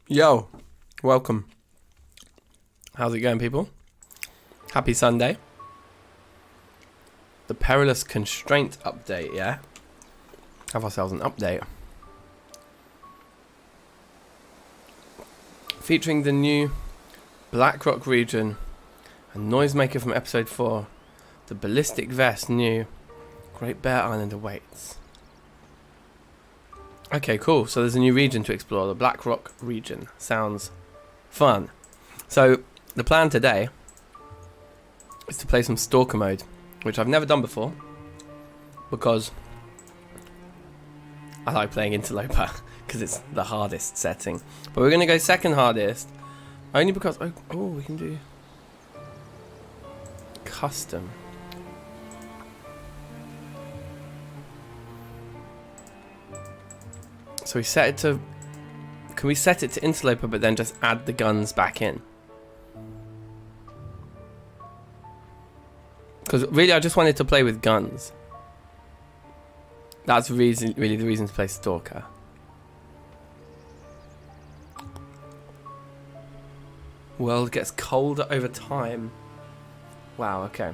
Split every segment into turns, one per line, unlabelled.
Yo, welcome. How's it going, people? Happy Sunday. The perilous constraint update, yeah? Have ourselves an update. Featuring the new Blackrock region, a noisemaker from episode 4, the ballistic vest new, Great Bear Island awaits. Okay, cool. So there's a new region to explore, the Blackrock region. Sounds fun. So the plan today is to play some Stalker mode, which I've never done before because I like playing Interloper because it's the hardest setting. But we're going to go second hardest only because, oh, we can do custom. So we set it to, can we set it to Interloper but then just add the guns back in? Because really I just wanted to play with guns. That's really the reason to play Stalker. World gets colder over time. Wow, okay.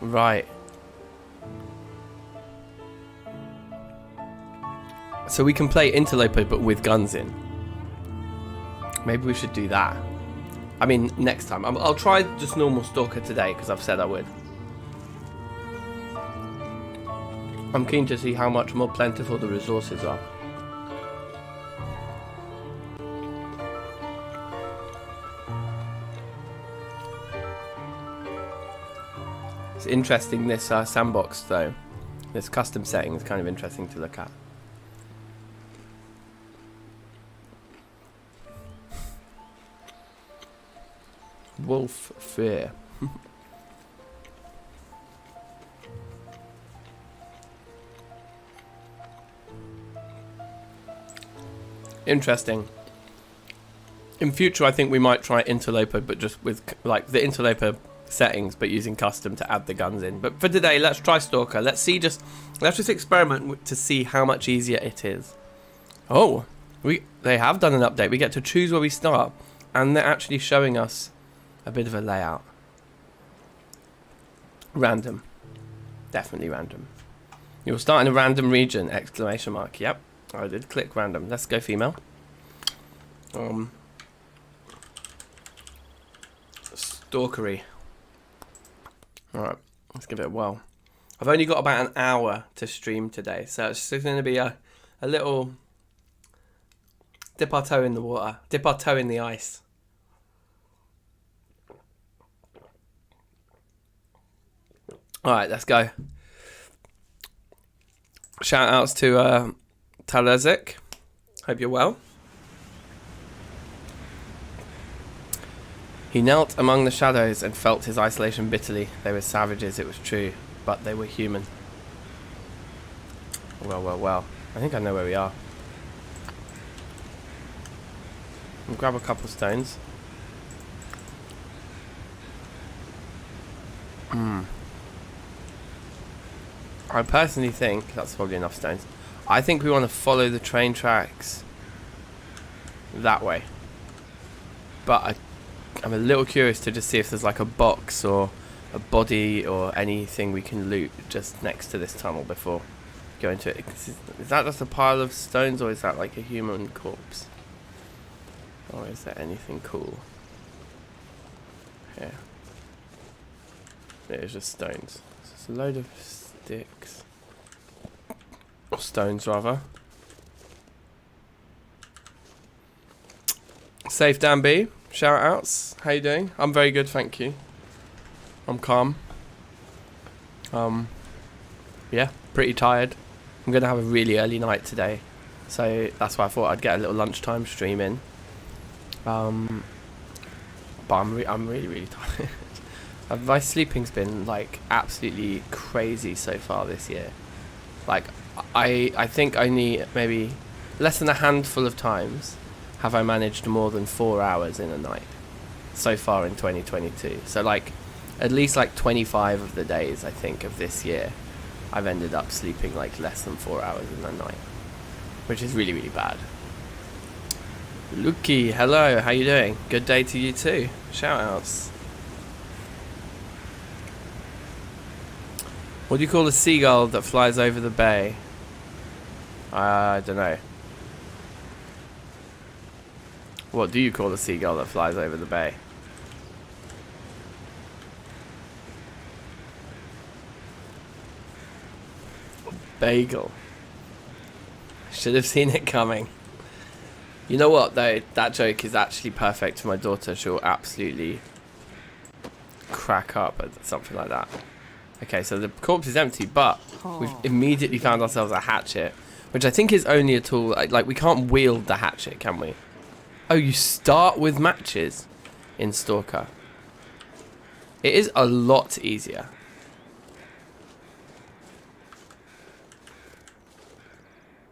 Right. So we can play Interloper but with guns in. Maybe we should do that. I mean, next time. I'll try just normal Stalker today because I've said I would. I'm keen to see how much more plentiful the resources are. It's interesting, this sandbox though. This custom setting is kind of interesting to look at. Wolf fear. Interesting. In future I think we might try Interloper but just with like the Interloper settings but using custom to add the guns in. But for today let's try Stalker. Let's just experiment to see how much easier it is. Oh, they have done an update. We get to choose where we start and they're actually showing us a bit of a layout. Random. Definitely random. You'll start in a random region, exclamation mark. Yep, I did click random. Let's go female. Stalkery. Alright, let's give it a whirl. I've only got about an hour to stream today, so it's going to be a little dip our toe in the water, dip our toe in the ice. Alright, let's go. Shout outs to Talezek. Hope you're well. He knelt among the shadows and felt his isolation bitterly. They were savages, it was true, but they were human. Well. I think I know where we are. I'll grab a couple stones. I personally think that's probably enough stones. I think we want to follow the train tracks that way. But I'm a little curious to just see if there's like a box or a body or anything we can loot just next to this tunnel before going to it. Is that just a pile of stones or is that like a human corpse? Or is there anything cool? Here. It is just stones. So it's a load of sticks. Or stones rather. Safe Dan B. Shout outs. How you doing? I'm very good, thank you. I'm calm. Yeah, pretty tired. I'm gonna have a really early night today, so that's why I thought I'd get a little lunchtime stream in. But I'm really tired. My sleeping's been like absolutely crazy so far this year. Like I think only maybe less than a handful of times have I managed more than 4 hours in a night so far in 2022. So like at least like 25 of the days I think of this year I've ended up sleeping like less than 4 hours in the night, which is really, really bad. Luki, hello, how you doing? Good day to you too. Shout outs. What do you call a seagull that flies over the bay? I don't know. What do you call a seagull that flies over the bay? Bagel. Should have seen it coming. You know what though? That joke is actually perfect for my daughter. She'll absolutely crack up at something like that. Okay, so the corpse is empty, but we've immediately found ourselves a hatchet, which I think is only a tool. Like we can't wield the hatchet, can we? Oh, you start with matches in Stalker. It is a lot easier.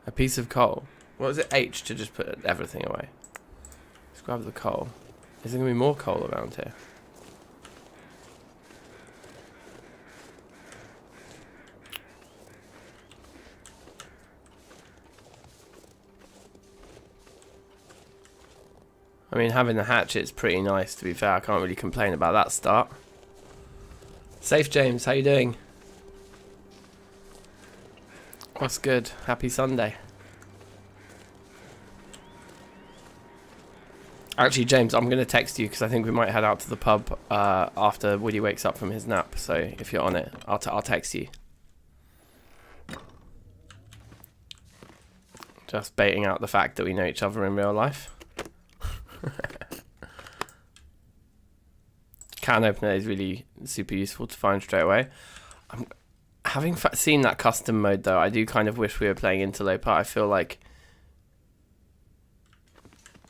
A piece of coal. What is it? H to just put everything away. Let's grab the coal. Is there going to be more coal around here? I mean, having the hatchet's pretty nice, to be fair. I can't really complain about that start. Safe James, how you doing? What's good? Happy Sunday. Actually, James, I'm going to text you because I think we might head out to the pub after Woody wakes up from his nap. So if you're on it, I'll text you. Just baiting out the fact that we know each other in real life. Can opener is really super useful to find straight away. Having seen that custom mode though, I do kind of wish we were playing Interloper. I feel like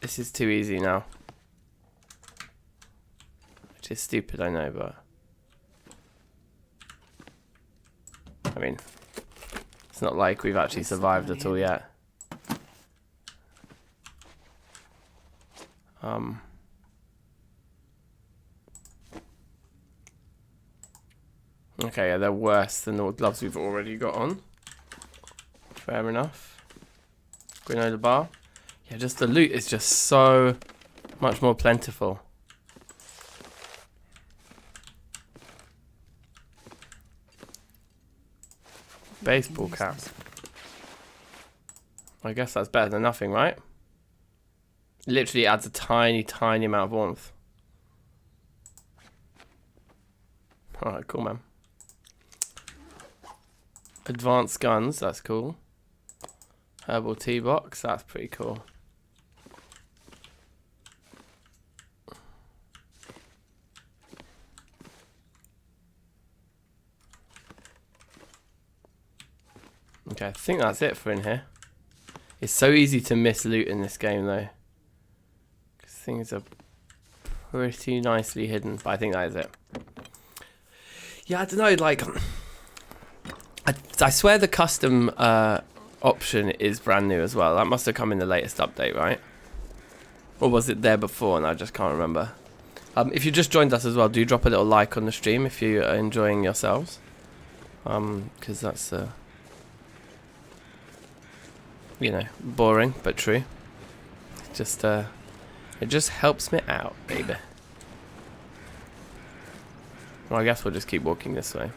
this is too easy now, which is stupid, I know, but I mean, it's not like we've actually survived at all yet. Okay, yeah, they're worse than the gloves we've already got on. Fair enough. Granola bar. Yeah, just the loot is just so much more plentiful. Baseball cap. I guess that's better than nothing, right? Literally adds a tiny, tiny amount of warmth. Alright, cool, man. Advanced guns, that's cool. Herbal tea box, that's pretty cool. Okay, I think that's it for in here. It's so easy to miss loot in this game though, because things are pretty nicely hidden, but I think that is it. Yeah, I don't know, like, I swear the custom option is brand new as well. That must have come in the latest update, right? Or was it there before and I just can't remember? If you just joined us as well, do drop a little like on the stream if you are enjoying yourselves. Because that's, you know, boring, but true. It just helps me out, baby. Well, I guess we'll just keep walking this way.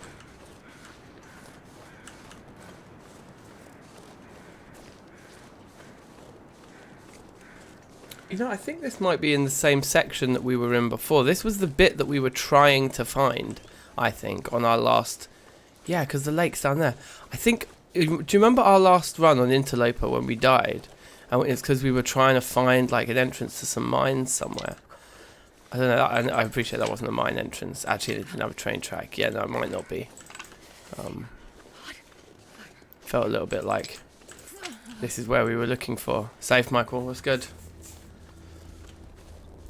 You know, I think this might be in the same section that we were in before. This was the bit that we were trying to find, I think, on our last... Yeah, because the lake's down there. I think... Do you remember our last run on Interloper when we died? And it's because we were trying to find, like, an entrance to some mines somewhere. I don't know. I appreciate that wasn't a mine entrance. Actually, it didn't have a train track. Yeah, no, it might not be. Felt a little bit like this is where we were looking for. Safe, Michael. That's good.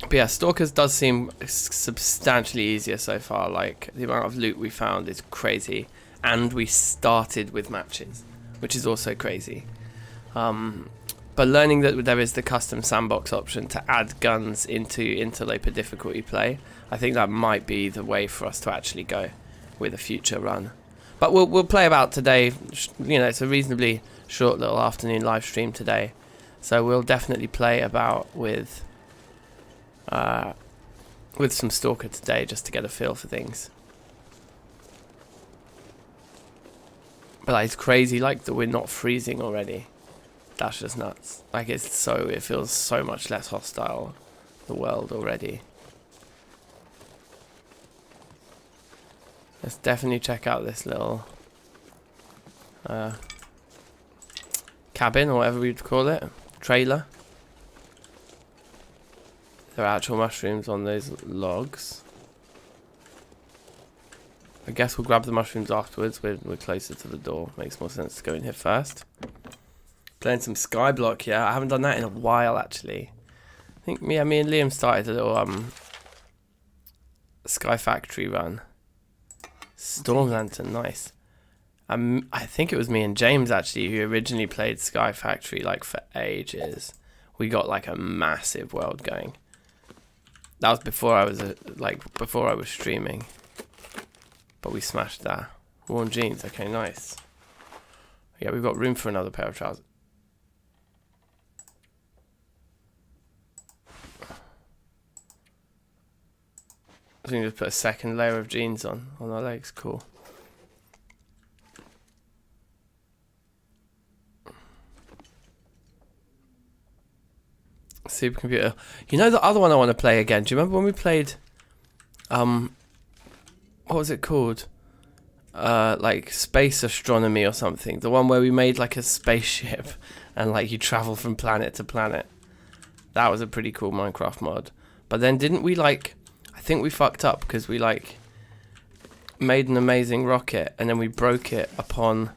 But yeah, Stalkers does seem substantially easier so far. Like, the amount of loot we found is crazy. And we started with matches, which is also crazy. But learning that there is the custom sandbox option to add guns into Interloper difficulty play, I think that might be the way for us to actually go with a future run. But we'll play about today. You know, it's a reasonably short little afternoon live stream today, so we'll definitely play about with some Stalker today, just to get a feel for things. But like, it's crazy, like, that we're not freezing already. That's just nuts. Like, it feels so much less hostile, the world already. Let's definitely check out this little cabin, or whatever we'd call it. Trailer. There are actual mushrooms on those logs. I guess we'll grab the mushrooms afterwards. We're closer to the door. Makes more sense to go in here first. Playing some Skyblock, yeah. I haven't done that in a while, actually. I think me and Liam started a little Sky Factory run. Storm Lantern, nice. I think it was me and James, actually, who originally played Sky Factory, like, for ages. We got, like, a massive world going. That was before I was before I was streaming. But we smashed that. Worn jeans, okay, nice. Yeah, we've got room for another pair of trousers. I think just put a second layer of jeans on our legs, cool. Supercomputer. You know the other one I want to play again? Do you remember when we played what was it called? Like space astronomy or something. The one where we made like a spaceship and like you travel from planet to planet. That was a pretty cool Minecraft mod. But then didn't we like, I think we fucked up because we like made an amazing rocket and then we broke it upon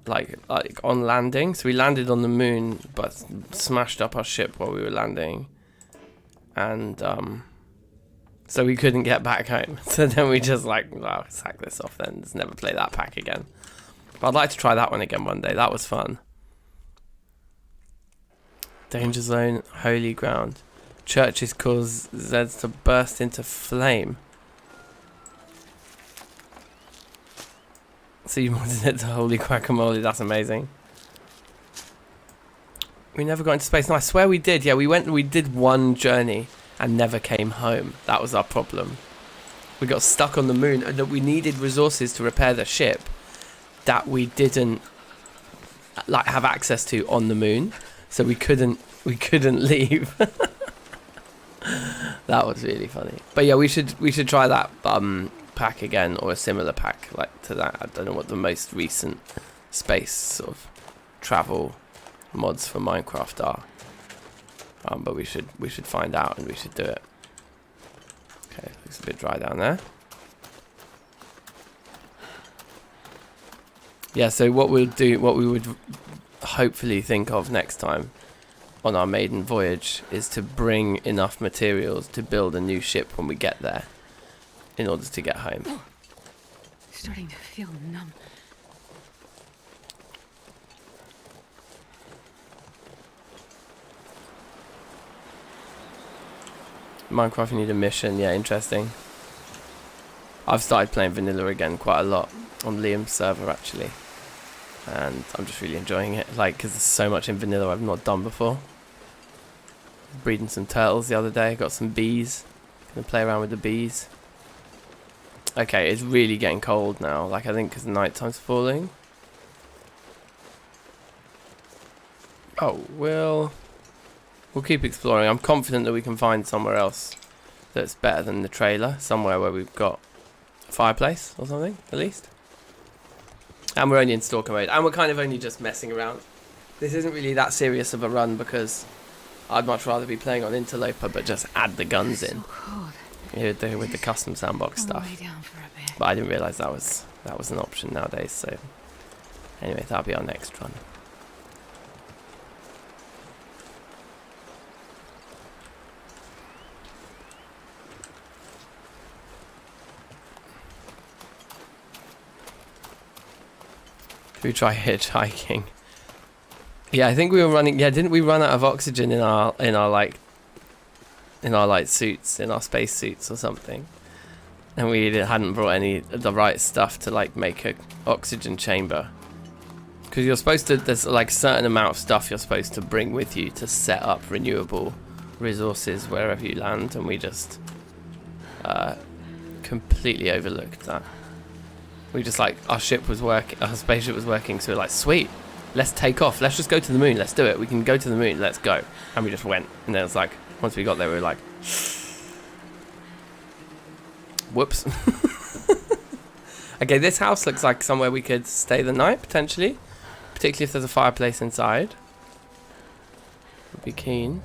like on landing. So we landed on the moon but smashed up our ship while we were landing. And so we couldn't get back home. So then we just like, well, sack this off then. Just never play that pack again. But I'd like to try that one again one day. That was fun. Danger zone, holy ground. Churches cause Zeds to burst into flame. So you modded it to holy guacamole. That's amazing. We never got into space. No, I swear we did. Yeah, we did one journey and never came home. That was our problem. We got stuck on the moon and we needed resources to repair the ship that we didn't like have access to on the moon. So we couldn't leave. That was really funny. But yeah, we should try that pack again, or a similar pack like to that. I don't know what the most recent space sort of travel mods for Minecraft are. But we should find out and we should do it. Okay, looks a bit dry down there. Yeah, so what we would hopefully think of next time on our maiden voyage is to bring enough materials to build a new ship when we get there in order to get home.
Oh, starting to feel numb.
Minecraft, you need a mission. Yeah, interesting. I've started playing vanilla again quite a lot on Liam's server actually, and I'm just really enjoying it. Like, because there's so much in vanilla I've not done before. Breeding some turtles the other day. Got some bees. Gonna play around with the bees. Okay, it's really getting cold now. Like, I think because the night time's falling. Oh, we'll keep exploring. I'm confident that we can find somewhere else that's better than the trailer. Somewhere where we've got a fireplace or something, at least. And we're only in Stalker mode. And we're kind of only just messing around. This isn't really that serious of a run because I'd much rather be playing on Interloper, but just add the guns in.
So cold.
With the custom sandbox stuff.
Lay down for a bit.
But I didn't realise that was an option nowadays. So anyway, that'll be our next run. Should we try hitchhiking? Yeah, I think we were running. Yeah, didn't we run out of oxygen in our like suits, in our space suits or something? And we hadn't brought any of the right stuff to like make a oxygen chamber. Because you're supposed to, there's like a certain amount of stuff you're supposed to bring with you to set up renewable resources wherever you land, and we just completely overlooked that. We just like, our spaceship was working, so we're like, sweet, let's take off, let's just go to the moon, let's do it, we can go to the moon, let's go. And we just went, and then it was like, once we got there we were like, whoops. Okay, this house looks like somewhere we could stay the night, potentially. Particularly if there's a fireplace inside. Would be keen.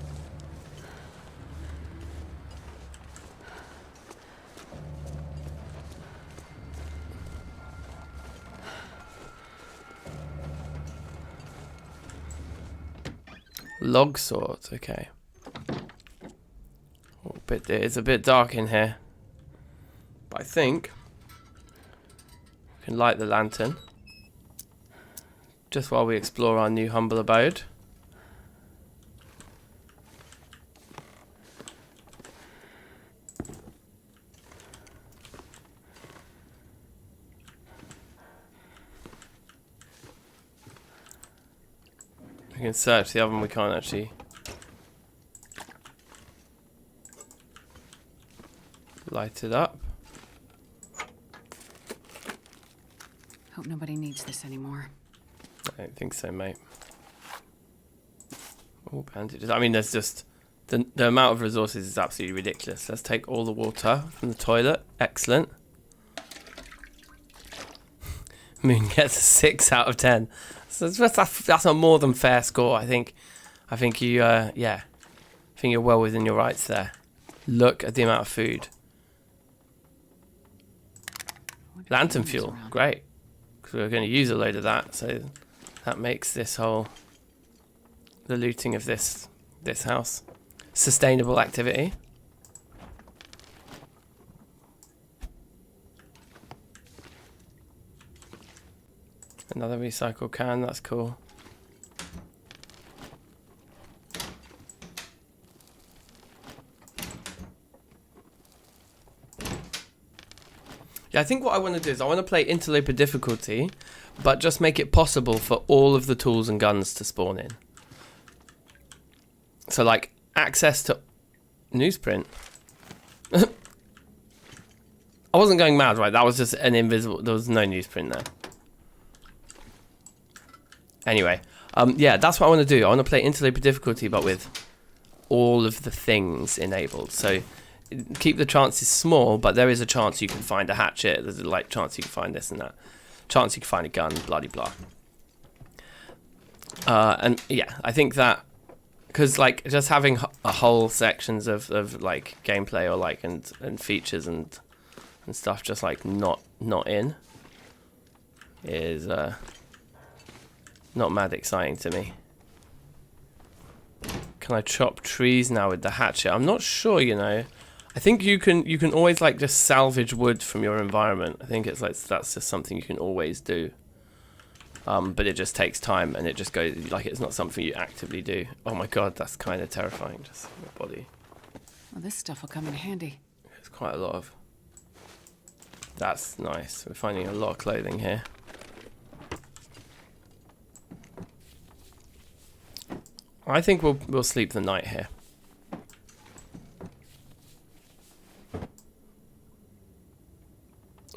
Log sort, okay. It's a bit dark in here. But I think we can light the lantern just while we explore our new humble abode. We can search the oven, we can't actually light it up.
Hope nobody needs this anymore.
I don't think so, mate. Oh, bandages. I mean, there's just... The amount of resources is absolutely ridiculous. Let's take all the water from the toilet. Excellent. Moon gets a 6 out of 10. So that's a more than fair score, I think. I think you, yeah. I think you're well within your rights there. Look at the amount of food. Lantern fuel. Great. Because we're going to use a load of that, so... That makes this whole, the looting of this house, sustainable activity. Another recycle can, that's cool. Yeah, I think what I want to do is I want to play Interloper difficulty, but just make it possible for all of the tools and guns to spawn in. So, like, access to newsprint. I wasn't going mad, right? That was just an invisible... There was no newsprint there. Anyway, yeah, that's what I want to do. I want to play Interloper difficulty, but with all of the things enabled. So, keep the chances small, but there is a chance you can find a hatchet. There's a like chance you can find this and that. Chance you can find a gun, blah blah. And yeah, I think that because like just having a whole sections of like gameplay or like and features and stuff just like not in is not mad exciting to me. Can I chop trees now with the hatchet? I'm not sure, you know. I think you can always like just salvage wood from your environment. I think it's like that's just something you can always do. But it just takes time and it just goes like it's not something you actively do. Oh my god, that's kind of terrifying. Just my body.
Well, this stuff will come in handy.
There's quite a lot of. That's nice. We're finding a lot of clothing here. I think we'll sleep the night here.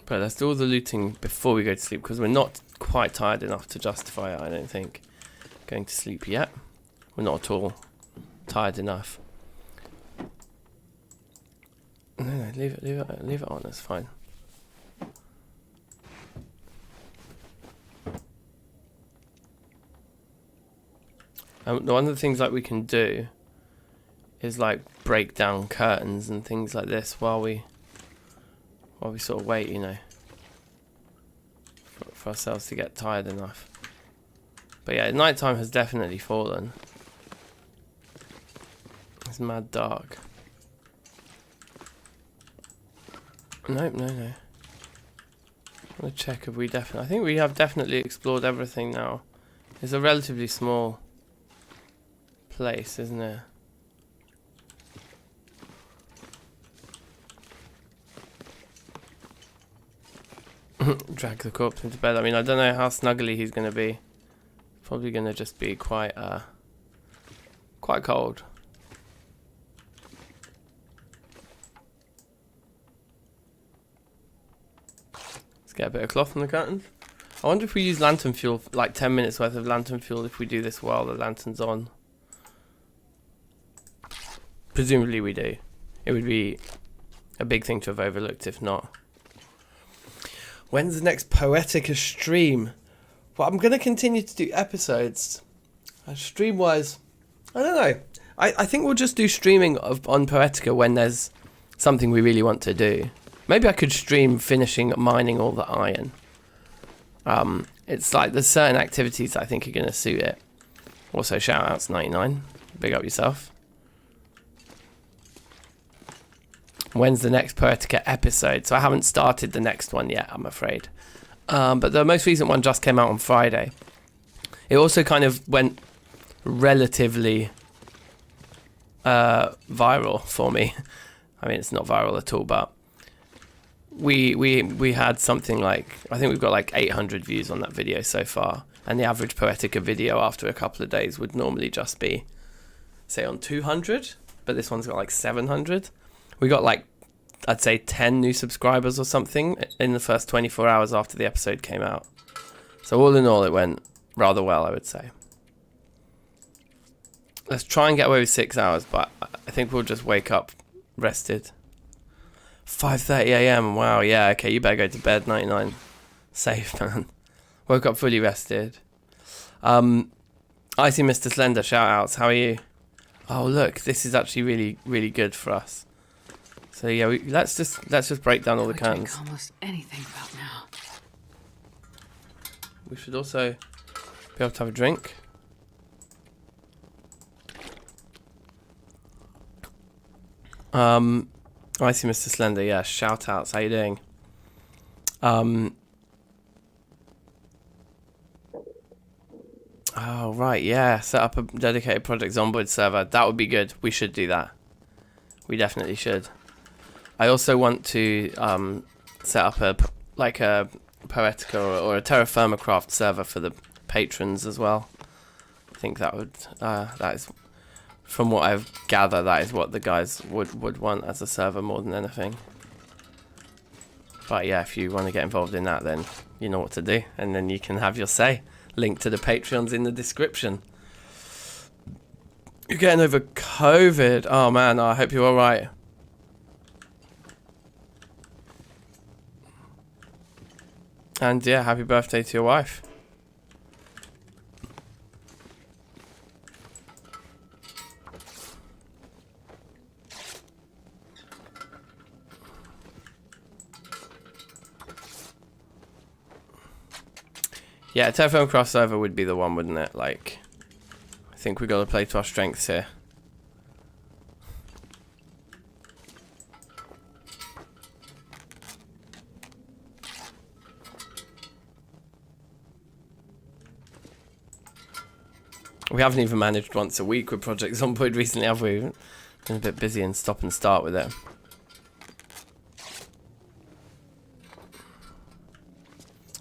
But let's do all the looting before we go to sleep because we're not quite tired enough to justify it, I don't think. Going to sleep yet. We're not at all tired enough. No, leave it on, that's fine. One of the things like we can do is like break down curtains and things like this while we sort of wait, you know, for ourselves to get tired enough. But yeah, nighttime has definitely fallen. It's mad dark. Nope, no. I'm gonna check if we definitely. I think we have definitely explored everything now. It's a relatively small place, isn't it? Drag the corpse into bed. I mean, I don't know how snuggly he's going to be. Probably going to just be quite cold. Let's get a bit of cloth on the curtains. I wonder if we use lantern fuel, like 10 minutes worth of lantern fuel, if we do this while the lantern's on. Presumably we do. It would be a big thing to have overlooked if not. When's the next Poetica stream? Well, I'm going to continue to do episodes. Stream-wise, I don't know. I think we'll just do streaming on Poetica when there's something we really want to do. Maybe I could stream finishing mining all the iron. It's like there's certain activities I think are going to suit it. Also, shout outs 99. Big up yourself. When's the next Poetica episode? So I haven't started the next one yet, I'm afraid. But the most recent one just came out on Friday. It also kind of went relatively viral for me. I mean, it's not viral at all, but we had something like, I think we've got like 800 views on that video so far. And the average Poetica video after a couple of days would normally just be, say, on 200. But this one's got like 700. We got like, I'd say 10 new subscribers or something in the first 24 hours after the episode came out. So all in all, it went rather well, I would say. Let's try and get away with 6 hours, but I think we'll just wake up rested. 5:30 a.m. Wow, yeah, okay, you better go to bed, 99. Safe, man. Woke up fully rested. Icy Mr. Slender, shout outs, how are you? Oh, look, this is actually really, really good for us. So yeah, let's just break down all the curtains.
Almost anything about now.
We should also be able to have a drink. Icy Mr. Slender, yeah, shout outs, how you doing? Oh, right, yeah, set up a dedicated Project Zomboid server. That would be good. We should do that. We definitely should. I also want to set up a Poetica or a Terra Firma Craft server for the patrons as well. I think that would that is, from what I've gathered, that is what the guys would want as a server more than anything. But yeah, if you want to get involved in that, then you know what to do, and then you can have your say. Link to the Patreons in the description. You're getting over COVID. Oh man, I hope you're alright. And yeah, happy birthday to your wife. Yeah, a Terraform crossover would be the one, wouldn't it? Like, I think we got to play to our strengths here. We haven't even managed once a week with Project Zomboid recently, have we? Been a bit busy and stop and start with it.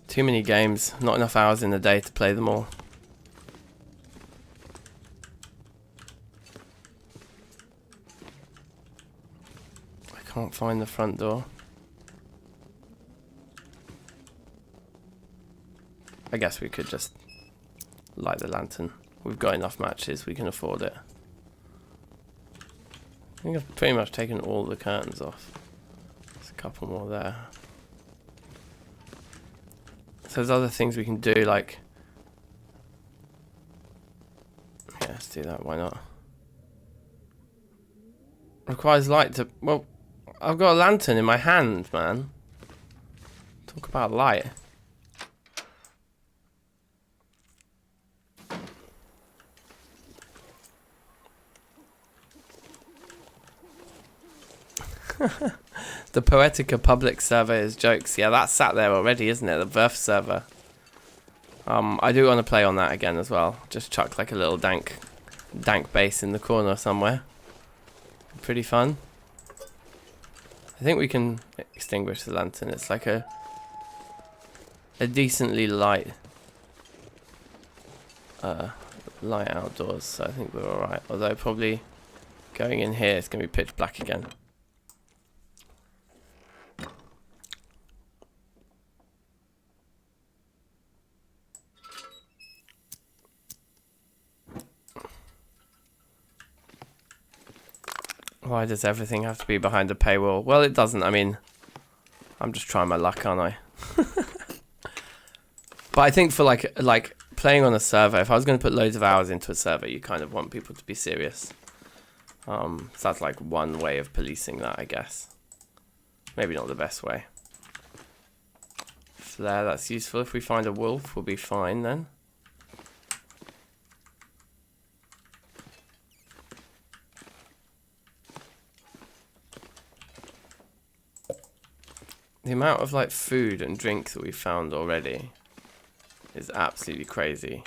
Too many games, not enough hours in the day to play them all. I can't find the front door. I guess we could just light the lantern. We've got enough matches, we can afford it. I think I've pretty much taken all the curtains off. There's a couple more there. So there's other things we can do, like... Yeah, let's do that, why not? Requires light to... Well, I've got a lantern in my hand, man. Talk about light. The Poetica public server is jokes. Yeah, that's sat there already, isn't it? The Verf server. I do want to play on that again as well. Just chuck like a little dank base in the corner somewhere. Pretty fun. I think we can extinguish the lantern. It's like a a decently light light outdoors, so I think we're alright. Although probably going in here it's going to be pitch black again. Why does everything have to be behind a paywall? Well, it doesn't. I mean, I'm just trying my luck, aren't I? But I think for like playing on a server, if I was going to put loads of hours into a server, you kind of want people to be serious. So that's like one way of policing that, I guess. Maybe not the best way. Flare, that's useful. If we find a wolf, we'll be fine then. The amount of like food and drink that we found already is absolutely crazy.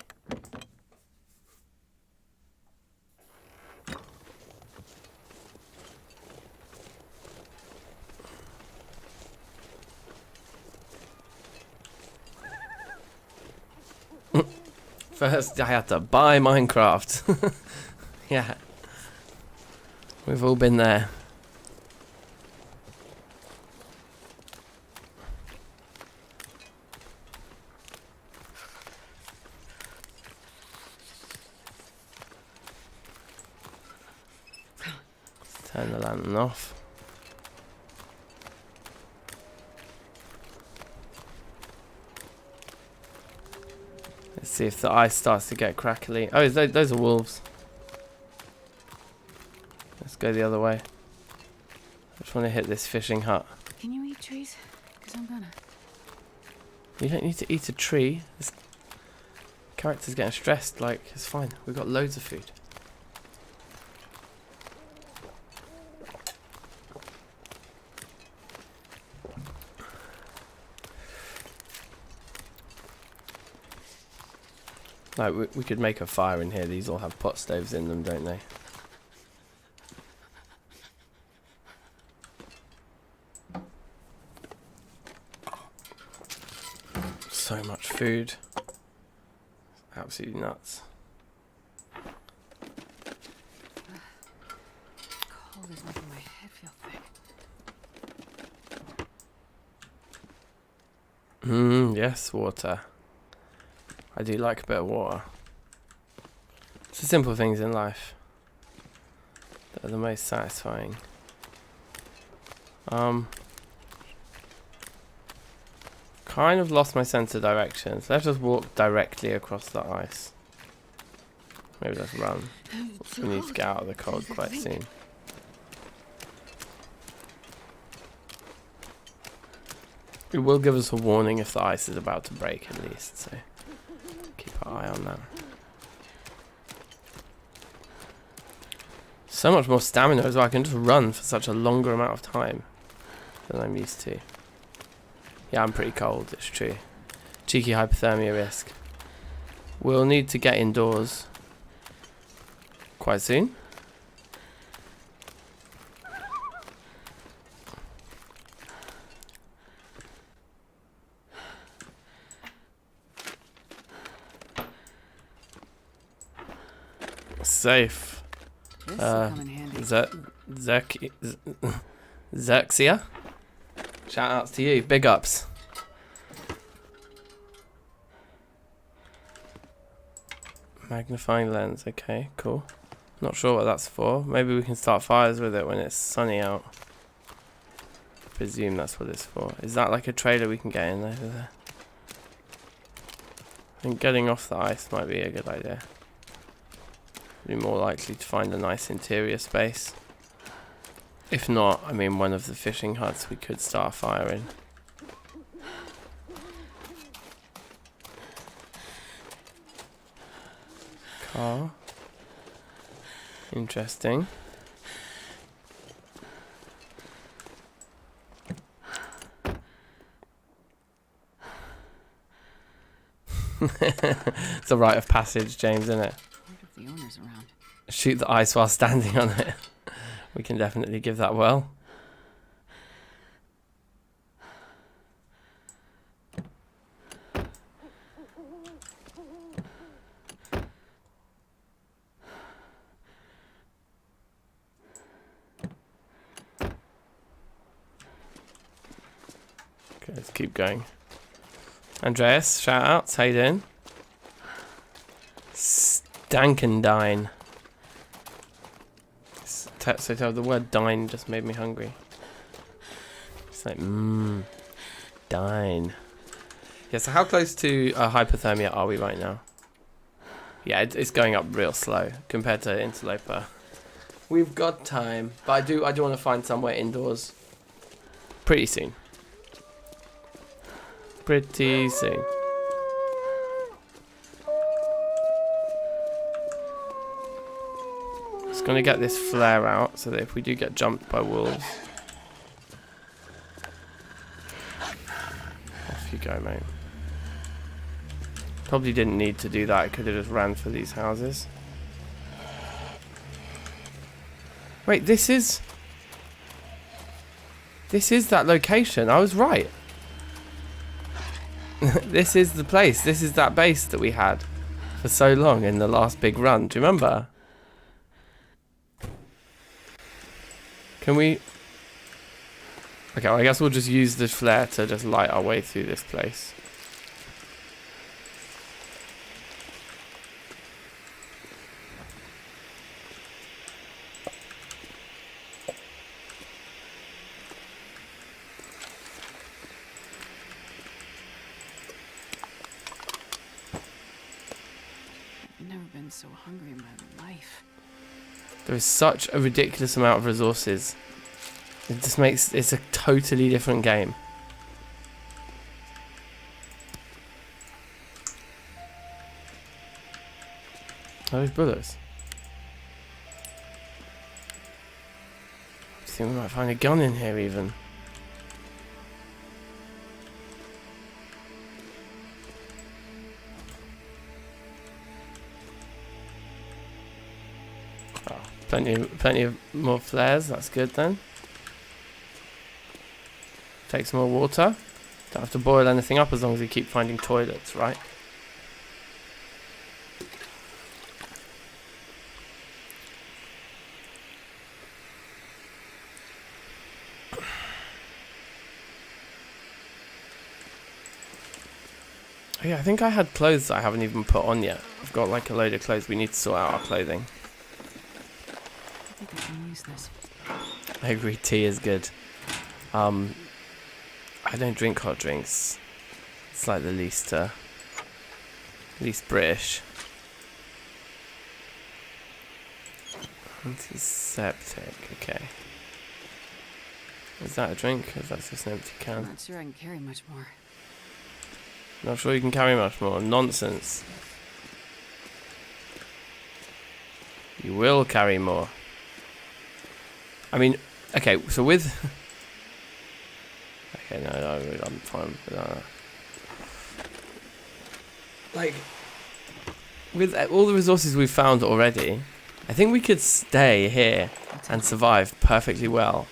First I had to buy Minecraft. Yeah. We've all been there. Turn the lantern off. Let's see if the ice starts to get crackly. Oh, those are wolves. Let's go the other way. I just want to hit this fishing hut.
Can you eat trees? Because I'm gonna.
You don't need to eat a tree. This character's getting stressed. Like, it's fine. We've got loads of food. Like, we could make a fire in here. These all have pot stoves in them, don't they? So much food. Absolutely nuts.
Cold is making my head feel thick.
Yes, water. I do like a bit of water. It's the simple things in life that are the most satisfying. Kind of lost my sense of direction. So let's just walk directly across the ice. Maybe let's run. We need to get out of the cold quite soon. It will give us a warning if the ice is about to break at least, so keep our eye on that. So much more stamina as well. I can just run for such a longer amount of time than I'm used to. Yeah, I'm pretty cold, it's true. Cheeky hypothermia risk. We'll need to get indoors quite soon. Safe.
This will come in handy.
Xerxia? Shout outs to you. Big ups. Magnifying lens. Okay, cool. Not sure what that's for. Maybe we can start fires with it when it's sunny out. Presume that's what it's for. Is that like a trailer we can get in over there? I think getting off the ice might be a good idea. Be more likely to find a nice interior space. If not, I mean, one of the fishing huts we could start a fire in. Car. Interesting. It's a rite of passage, James, isn't it?
The owner's around.
Shoot the ice while standing on it. We can definitely give that well. Okay, let's keep going. Andreas, shout outs, how you doing? DankNStein. So the word dine just made me hungry. It's like, dine. Yeah, so how close to hypothermia are we right now? Yeah, it's going up real slow compared to Interloper. We've got time, but I do want to find somewhere indoors pretty soon. Pretty soon. Just gonna get this flare out so that if we do get jumped by wolves, off you go, mate. Probably didn't need to do that. I could have just ran for these houses. Wait, this is that location. I was right. This is the place. This is that base that we had for so long in the last big run. Do you remember? Can we... Okay, well, I guess we'll just use the flare to just light our way through this place.
I've never been so hungry in my life.
There is such a ridiculous amount of resources. It just makes it's a totally different game. Those bullets. I think we might find a gun in here even. Oh, plenty of more flares. That's good then. Take some more water. Don't have to boil anything up as long as we keep finding toilets, right? Oh yeah, I think I had clothes that I haven't even put on yet. I've got like a load of clothes. We need to sort out our clothing.
I think I can use this.
I agree, tea is good. I don't drink hot drinks. It's like the least British. Antiseptic, okay. Is that a drink? Or is that just an empty
I'm
can?
not sure I can carry much more.
Not sure you can carry much more. Nonsense. You will carry more. I mean, okay, so with... Okay, no, I'm fine with that. Like, with all the resources we've found already, I think we could stay here and survive perfectly well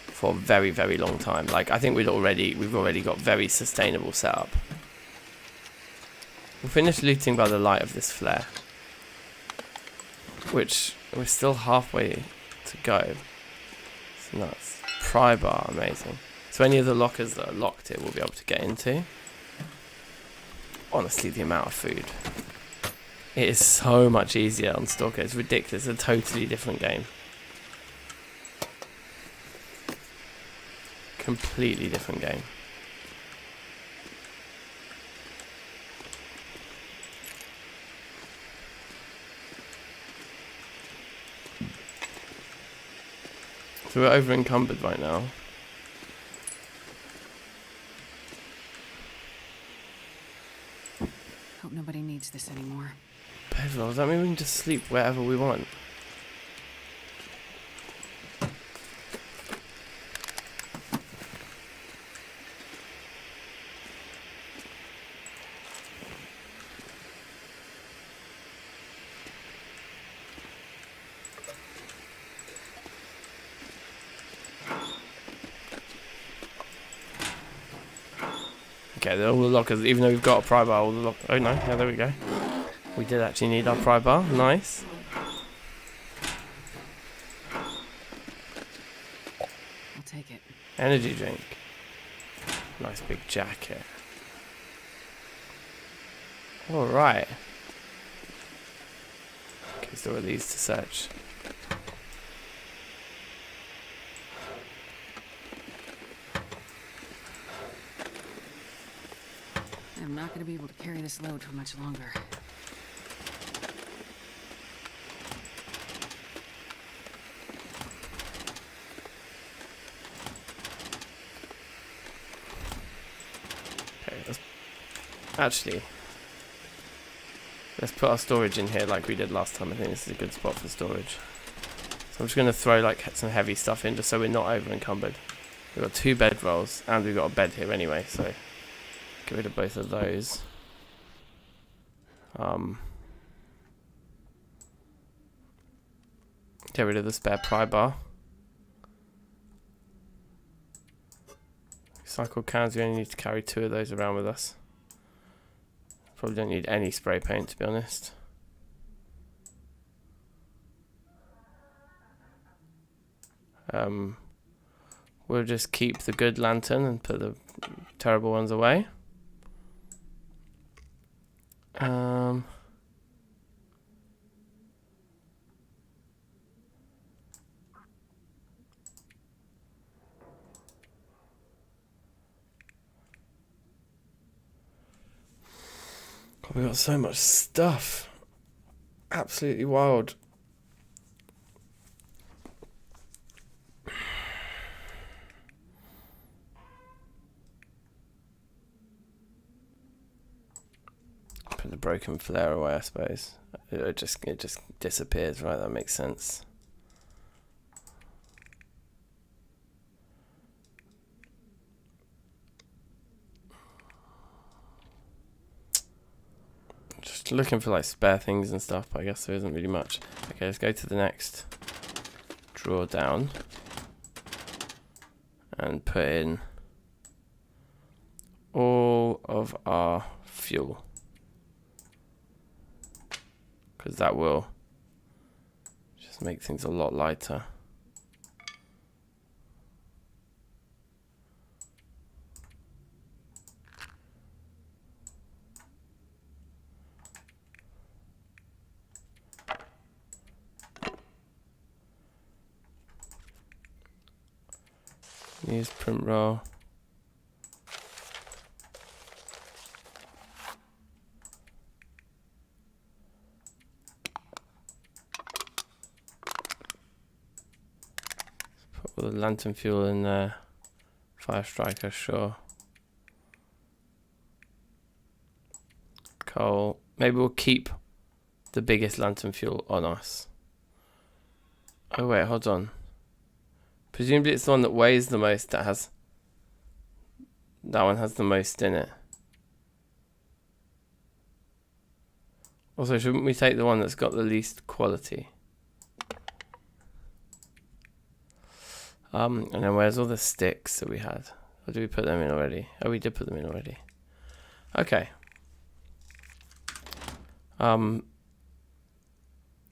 for a very, very long time. Like, I think we've already got very sustainable setup. We'll finish looting by the light of this flare, which we're still halfway to go. It's nuts. Pry bar, amazing. So any of the lockers that are locked here we'll be able to get into. Honestly, the amount of food. It is so much easier on Stalker. It's ridiculous. It's a totally different game. Completely different game. So we're over encumbered right now.
Hope nobody needs this anymore.
Pedro, does that mean we can just sleep wherever we want? Okay, all the lockers, even though we've got a pry bar, all the lock. Oh no, yeah, there we go. We did actually need our pry bar. Nice.
I'll take it.
Energy drink. Nice big jacket. Alright. Okay, so what are these to search?
I'm not gonna be able to carry this load for much longer.
Okay, let's put our storage in here like we did last time. I think this is a good spot for storage. So I'm just going to throw like some heavy stuff in just so we're not over encumbered. We've got 2 bed rolls and we've got a bed here anyway, so get rid of both of those. Get rid of the spare pry bar. Recycled cans, we only need to carry 2 of those around with us. Probably don't need any spray paint, to be honest. We'll just keep the good lantern and put the terrible ones away. God, we got so much stuff. Absolutely wild. Put the broken flare away, I suppose. It just disappears, right? That makes sense. Just looking for like spare things and stuff, but I guess there isn't really much. Okay, let's go to the next drawer down and put in all of our fuel, because that will just make things a lot lighter. Use print roll. Put all the lantern fuel in there. Fire striker, sure. Coal. Maybe we'll keep the biggest lantern fuel on us. Oh wait, hold on. Presumably it's the one that weighs the most that one has the most in it. Also, shouldn't we take the one that's got the least quality? And then where's all the sticks that we had? Or did we put them in already? Oh, we did put them in already. Okay.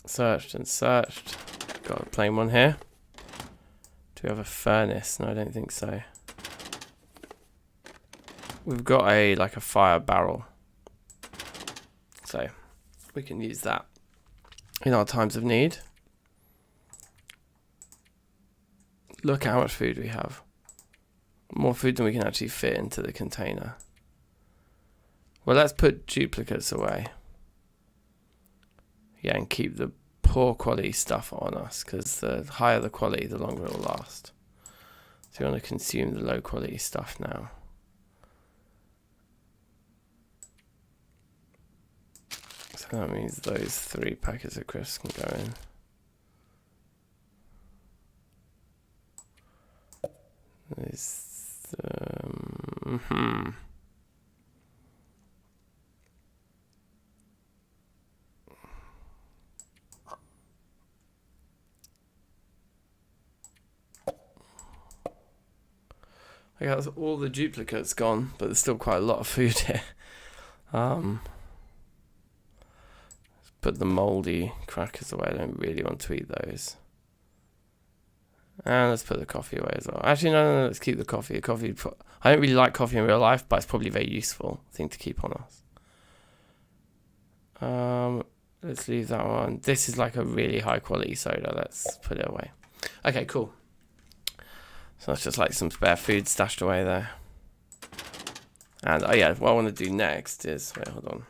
Searched and searched. Got a plain one here. Do we have a furnace? No, I don't think so. We've got like a fire barrel, so we can use that in our times of need. Look at how much food we have. More food than we can actually fit into the container. Well, let's put duplicates away. Yeah, and keep the poor quality stuff on us, because the higher the quality, the longer it will last. So you want to consume the low quality stuff now. So that means those 3 packets of crisps can go in. This, I got all the duplicates gone, but there's still quite a lot of food here. Let's put the mouldy crackers away. I don't really want to eat those. And let's put the coffee away as well. Actually, no, let's keep the coffee. I don't really like coffee in real life, but it's probably a very useful thing to keep on us. Let's leave that one. This is like a really high quality soda. Let's put it away. Okay, cool. So that's just like some spare food stashed away there. And oh yeah, what I want to do next is, wait, hold on.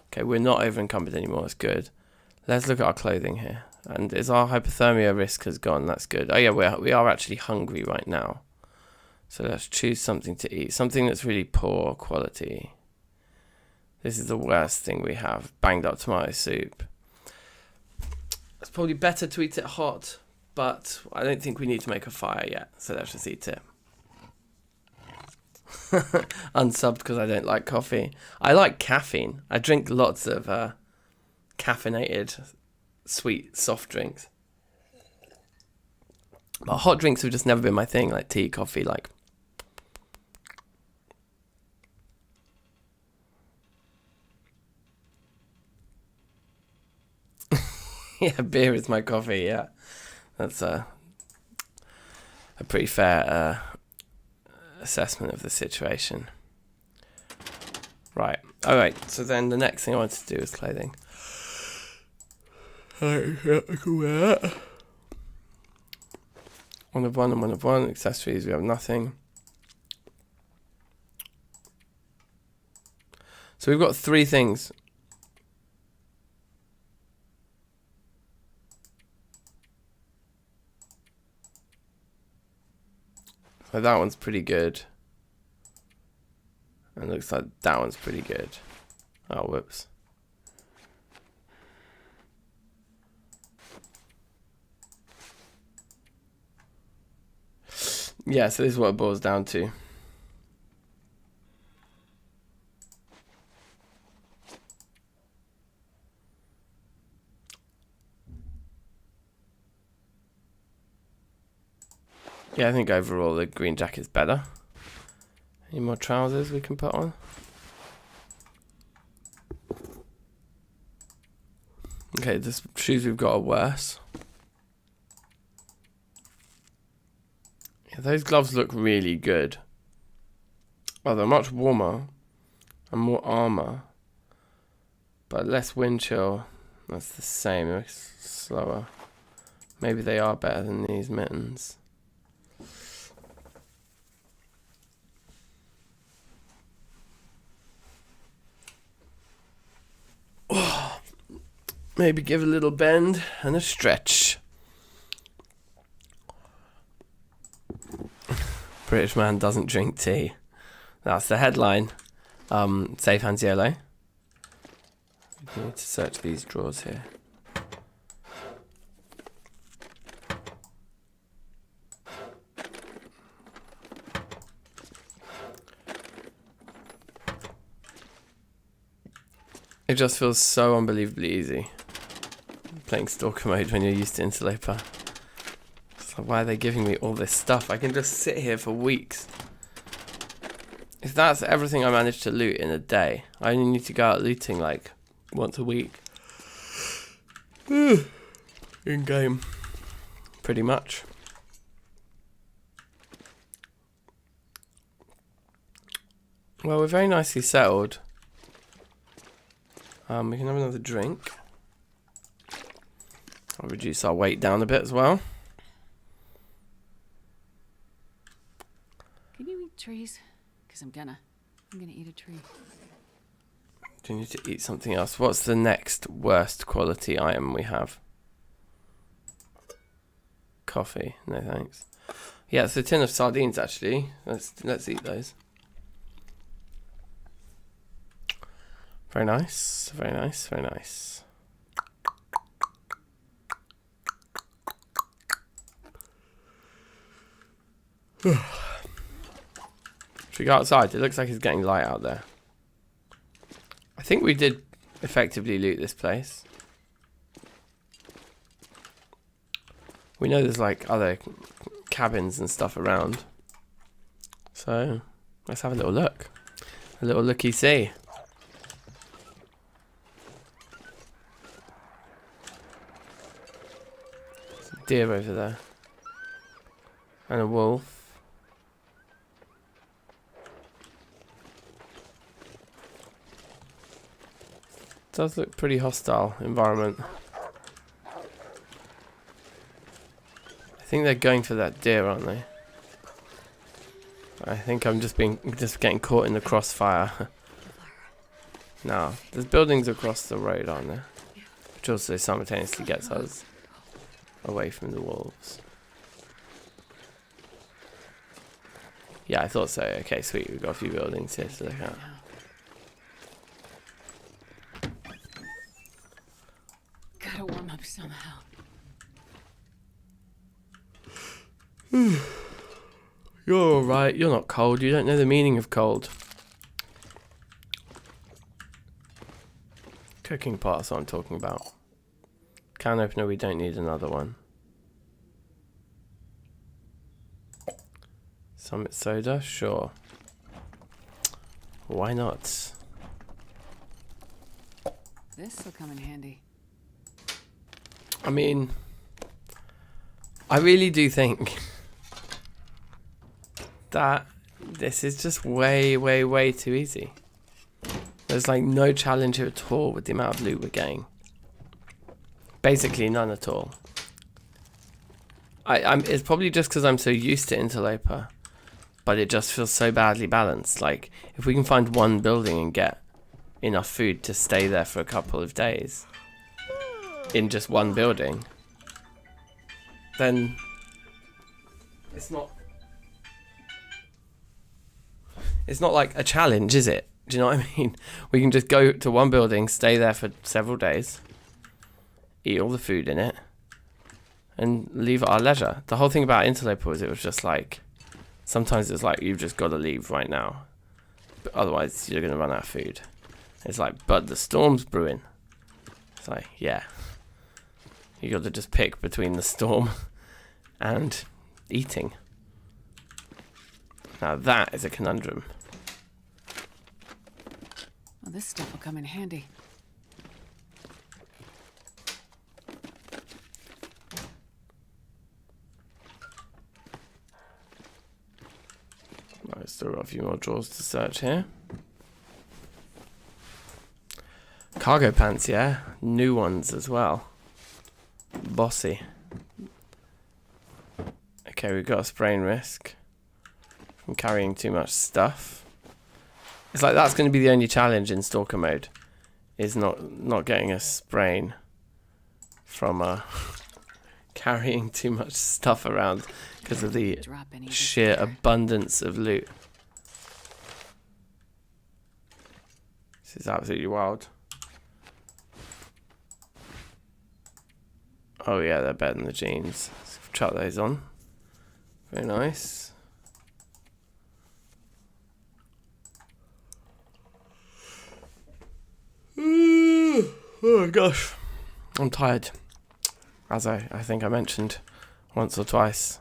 Okay, we're not over encumbered anymore. That's good. Let's look at our clothing here. And is our hypothermia risk has gone? That's good. Oh yeah, we are actually hungry right now. So let's choose something to eat. Something that's really poor quality. This is the worst thing we have. Banged up tomato soup. It's probably better to eat it hot, but I don't think we need to make a fire yet. So let's just eat it. Unsubbed because I don't like coffee. I like caffeine. I drink lots of caffeinated sweet soft drinks. But hot drinks have just never been my thing, like tea, coffee, like. Yeah, beer is my coffee, yeah. That's a pretty fair assessment of the situation. Right. Alright, so then the next thing I wanted to do is clothing. Alright, yeah, I can wear that. One of one and one of one. Accessories, we have nothing. So we've got 3 things. So that one's pretty good. And looks like that one's pretty good. Oh, whoops. Yeah, so this is what it boils down to. Yeah, I think overall the green jacket's better. Any more trousers we can put on? Okay, the shoes we've got are worse. Yeah, those gloves look really good. Oh, they're much warmer and more armor, but less wind chill. That's the same. They're slower. Maybe they are better than these mittens. Oh, maybe give a little bend and a stretch. British man doesn't drink tea. That's the headline. Safe hands yellow. We need to search these drawers here. It just feels so unbelievably easy playing Stalker mode when you're used to Interloper. It's like, why are they giving me all this stuff? I can just sit here for weeks. If that's everything I managed to loot in a day, I only need to go out looting like once a week. In game. Pretty much. Well, we're very nicely settled. We can have another drink. I'll reduce our weight down a bit as well.
Can you eat trees? Because I'm gonna eat a tree.
Do you need to eat something else? What's the next worst quality item we have? Coffee. No thanks. Yeah, it's a tin of sardines actually. Let's eat those. Very nice, very nice, very nice. Should we go outside? It looks like it's getting light out there. I think we did effectively loot this place. We know there's like other cabins and stuff around. So let's have a little look. A little looky-see. There's a deer over there. And a wolf. Does look pretty hostile environment. I think they're going for that deer, aren't they? I think I'm just getting caught in the crossfire. No, there's buildings across the road, aren't there? Which also simultaneously gets us away from the wolves. Yeah, I thought so. Okay, sweet. We've got a few buildings here to look at.
Gotta warm up somehow.
You're alright. You're not cold. You don't know the meaning of cold. Cooking pot, that's what I'm talking about. Can opener, we don't need another one. Summit soda? Sure. Why not?
This'll come in handy.
I mean, I really do think that this is just way, way, way too easy. There's like no challenge here at all with the amount of loot we're getting. Basically none at all. It's probably just because I'm so used to Interloper, but it just feels so badly balanced. Like, if we can find one building and get enough food to stay there for a couple of days in just one building, then it's not like a challenge, is it? Do you know what I mean? We can just go to one building, stay there for several days, eat all the food in it, and leave at our leisure. The whole thing about Interloper was it was just like, sometimes it's like, you've just got to leave right now, but otherwise you're going to run out of food. It's like, but the storm's brewing. It's like, yeah. You got to just pick between the storm and eating. Now that is a conundrum.
Well, this stuff will come in handy.
I've still got a few more drawers to search here. Cargo pants, yeah. New ones as well. Bossy. Okay, we've got a sprain risk from carrying too much stuff. It's like that's going to be the only challenge in Stalker mode, is not getting a sprain from carrying too much stuff around because of the sheer abundance of loot. This is absolutely wild. Oh yeah, they're better than the jeans. Let's chuck those on. Very nice. Oh gosh, I'm tired, as I think I mentioned once or twice.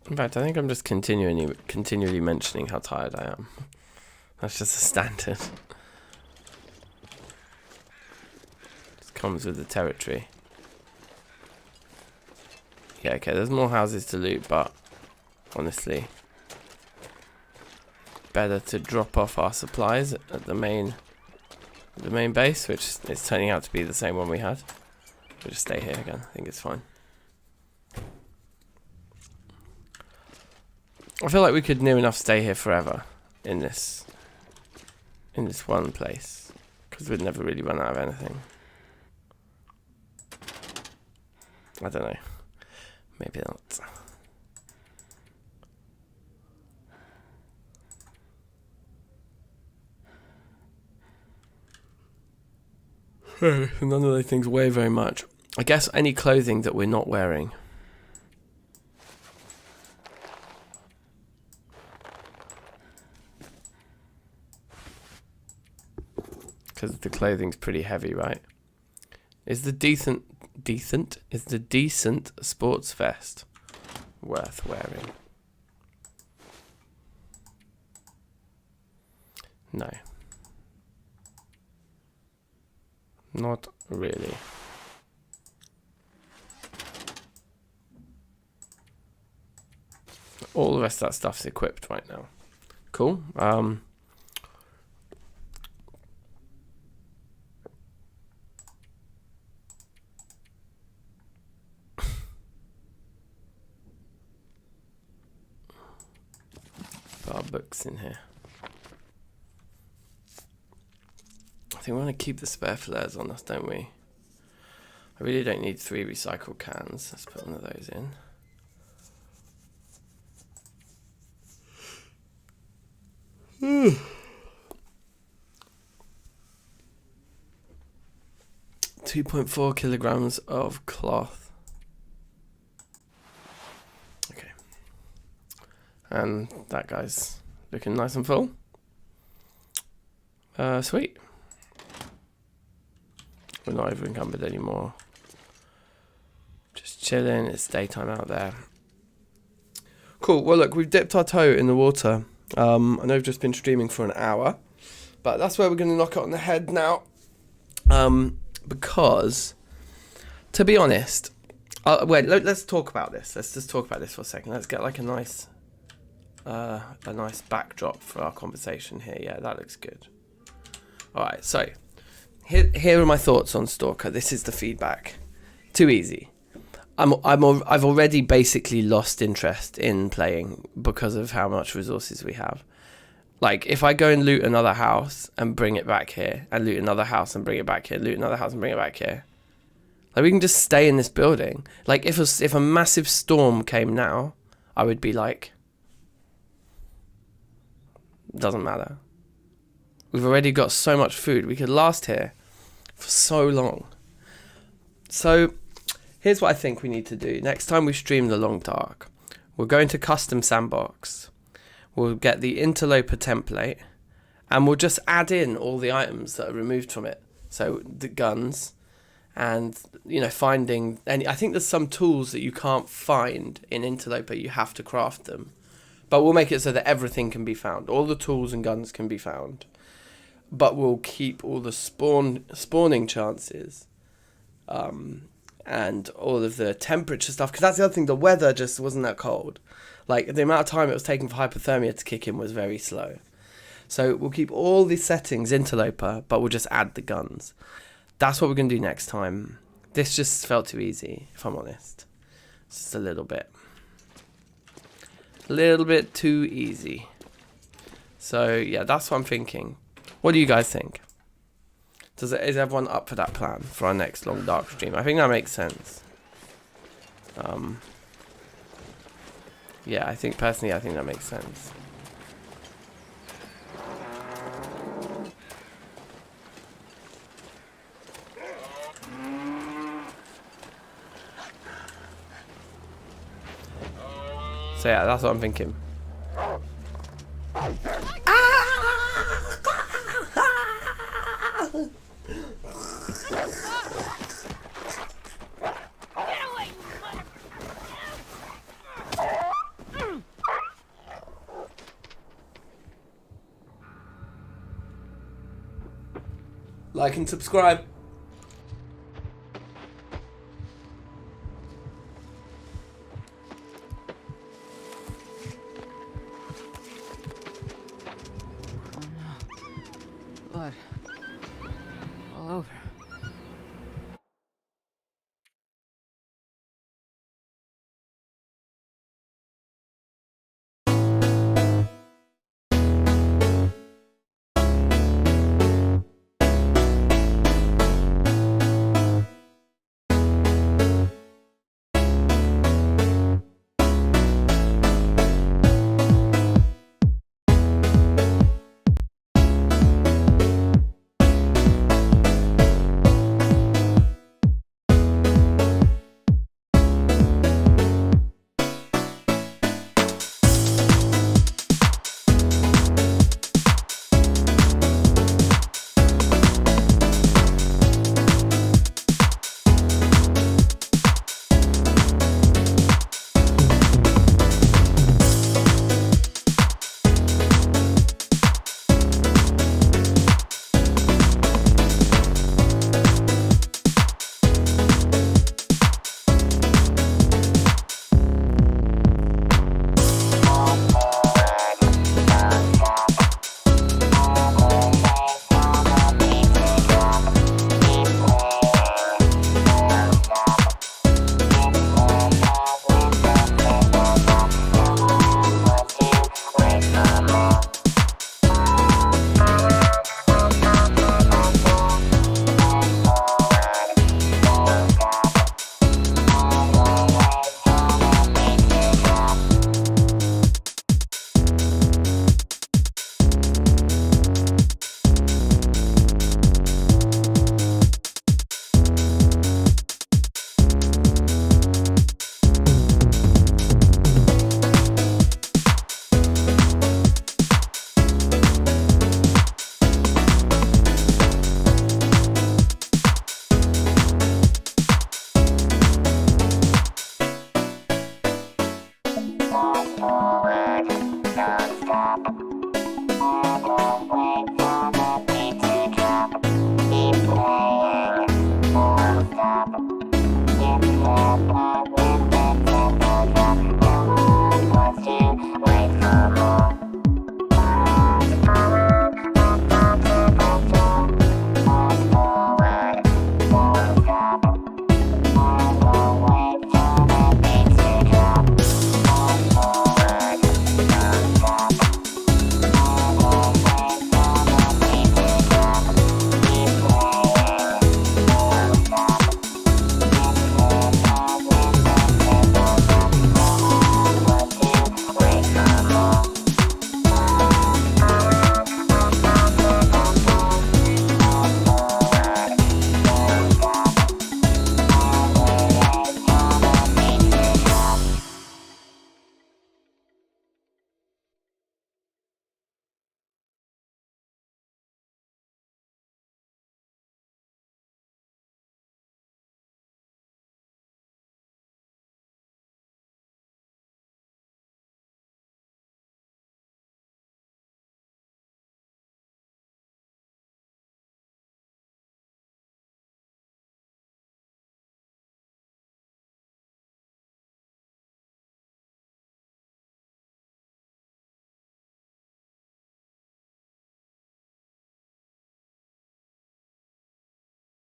In fact, I think I'm just continually mentioning how tired I am. That's just a standard. Just comes with the territory. Yeah, okay, there's more houses to loot, but honestly, better to drop off our supplies at the main base, which is turning out to be the same one we had. We'll just stay here again. I think it's fine. I feel like we could near enough stay here forever in this one place, because we'd never really run out of anything. I don't know. Maybe not. None of those things weigh very much. I guess any clothing that we're not wearing. Because the clothing's pretty heavy, right? Is the decent? Is the decent sports vest worth wearing? No. Not really. All the rest of that stuff's equipped right now. Cool. Put our books in here. I think we want to keep the spare flares on us, don't we? I really don't need 3 recycled cans. Let's put one of those in. Hmm. 2.4 kilograms of cloth. Okay. And that guy's looking nice and full. Sweet. We're not over encumbered anymore. Just chilling. It's daytime out there. Cool. Well, look, we've dipped our toe in the water. I know we've just been streaming for an hour, but that's where we're going to knock it on the head now. Because, to be honest, let's talk about this. Let's just talk about this for a second. Let's get like a nice backdrop for our conversation here. Yeah, that looks good. All right, so here are my thoughts on Stalker. This is the feedback. Too easy. I've already basically lost interest in playing because of how much resources we have. Like, if I go and loot another house and bring it back here, and loot another house and bring it back here, loot another house and bring it back here, like, we can just stay in this building. Like, if a massive storm came now, I would be like, doesn't matter. We've already got so much food. We could last here for so long. So here's what I think we need to do. Next time we stream The Long Dark, we'll go into Custom Sandbox. We'll get the Interloper template, and we'll just add in all the items that are removed from it. So the guns, and finding any. I think there's some tools that you can't find in Interloper. You have to craft them, but we'll make it so that everything can be found. All the tools and guns can be found, but we'll keep all the spawning chances. And all of the temperature stuff, because that's the other thing, the weather just wasn't that cold. Like, the amount of time it was taking for hypothermia to kick in was very slow. So we'll keep all these settings Interloper, but we'll just add the guns. That's what we're going to do next time. This just felt too easy, if I'm honest. Just a little bit. A little bit too easy. So, yeah, that's what I'm thinking. What do you guys think? Is everyone up for that plan for our next Long Dark stream? I think that makes sense. Yeah, I think that makes sense. So yeah, that's what I'm thinking. Like and subscribe.
Blood. All over.